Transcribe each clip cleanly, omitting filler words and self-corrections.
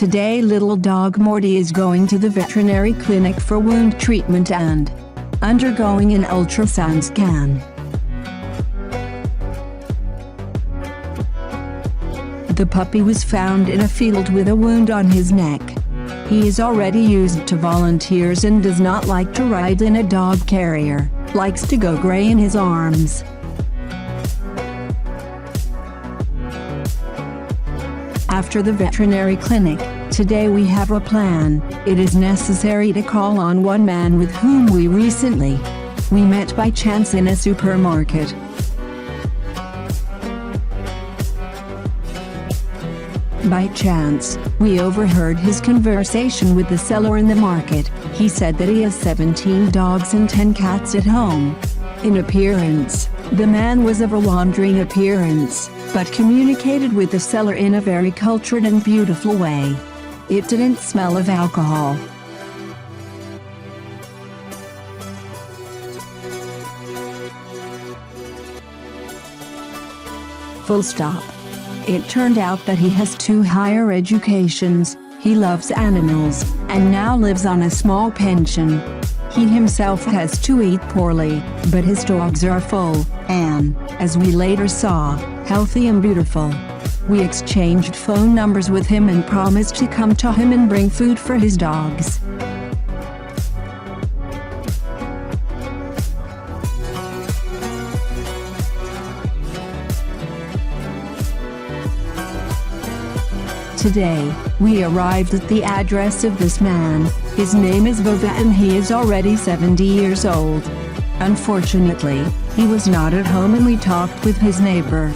Today little dog Morty is going to the veterinary clinic for wound treatment and undergoing an ultrasound scan. The puppy was found in a field with a wound on his neck. He is already used to volunteers and does not like to ride in a dog carrier, likes to go gray in his arms. After the veterinary clinic, today we have a plan. It is necessary to call on one man with whom we recently met by chance in a supermarket. By chance, we overheard his conversation with the seller in the market. He said that he has 17 dogs and 10 cats at home. In appearance, the man was of a wandering appearance, but communicated with the seller in a very cultured and beautiful way. It didn't smell of alcohol. Full stop. It turned out that he has 2 higher educations, he loves animals, and now lives on a small pension. He himself has to eat poorly, but his dogs are full, and, as we later saw, healthy and beautiful. We exchanged phone numbers with him and promised to come to him and bring food for his dogs. Today, we arrived at the address of this man. His name is Vova and he is already 70 years old. Unfortunately, he was not at home and we talked with his neighbor.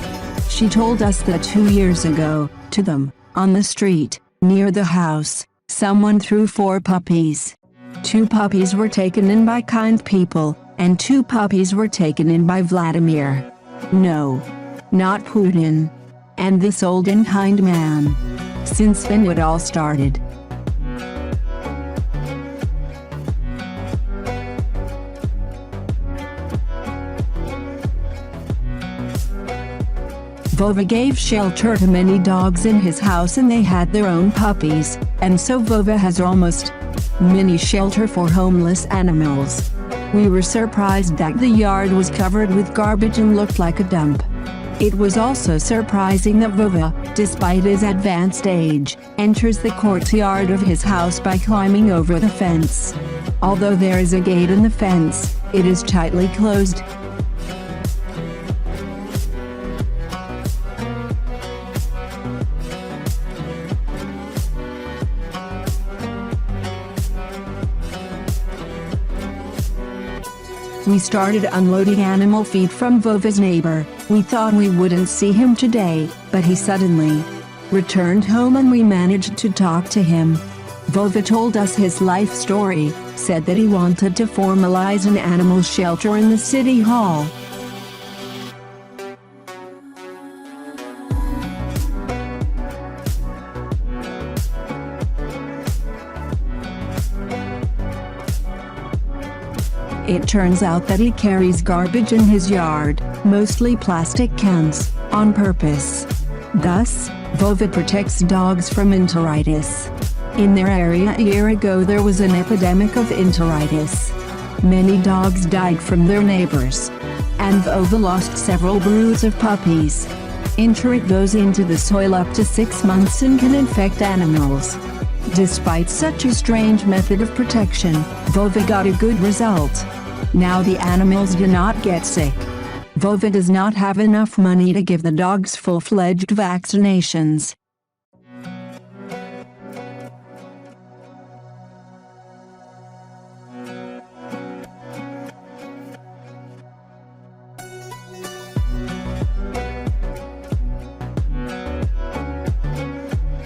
She told us that 2 years ago, to them, on the street, near the house, someone threw 4 puppies. 2 puppies were taken in by kind people, and 2 puppies were taken in by Vladimir. No, not Putin. And this old and kind man. Since then it all started. Vova gave shelter to many dogs in his house and they had their own puppies, and so Vova has almost mini shelter for homeless animals. We were surprised that the yard was covered with garbage and looked like a dump. It was also surprising that Vova, despite his advanced age, enters the courtyard of his house by climbing over the fence. Although there is a gate in the fence, it is tightly closed. We started unloading animal feed from Vova's neighbor. We thought we wouldn't see him today, but he suddenly returned home and we managed to talk to him. Vova told us his life story, said that he wanted to formalize an animal shelter in the city hall. It turns out that he carries garbage in his yard, mostly plastic cans, on purpose. Thus, Vova protects dogs from enteritis. In their area a year ago there was an epidemic of enteritis. Many dogs died from their neighbors. And Vova lost several broods of puppies. Enterit goes into the soil up to 6 months and can infect animals. Despite such a strange method of protection, Vova got a good result. Now the animals do not get sick. Vova does not have enough money to give the dogs full-fledged vaccinations.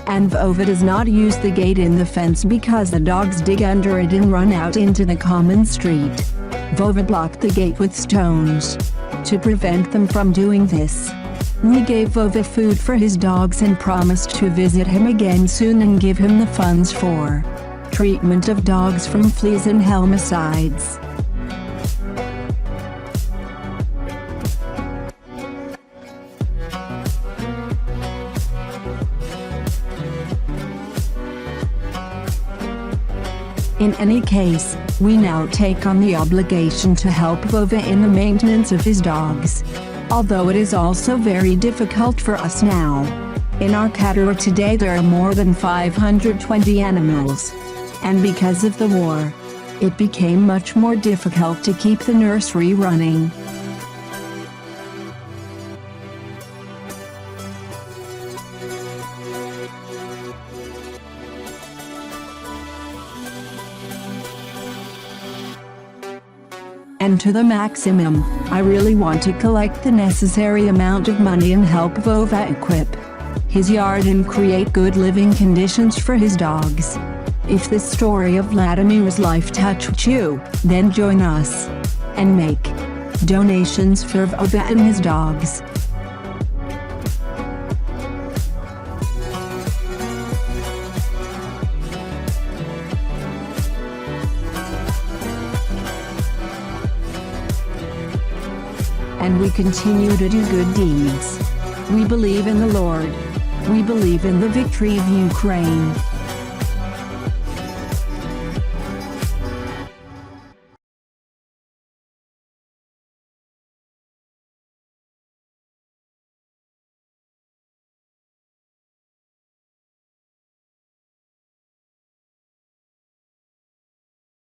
And Vova does not use the gate in the fence because the dogs dig under it and run out into the common street. Vova blocked the gate with stones. To prevent them from doing this, we gave Vova food for his dogs and promised to visit him again soon and give him the funds for treatment of dogs from fleas and helmicides. In any case, we now take on the obligation to help Vova in the maintenance of his dogs. Although it is also very difficult for us now. In our cattery today there are more than 520 animals. And because of the war, it became much more difficult to keep the nursery running. And to the maximum, I really want to collect the necessary amount of money and help Vova equip his yard and create good living conditions for his dogs. If this story of Vladimir's life touched you, then join us and make donations for Vova and his dogs. And we continue to do good deeds. We believe in the Lord. We believe in the victory of Ukraine.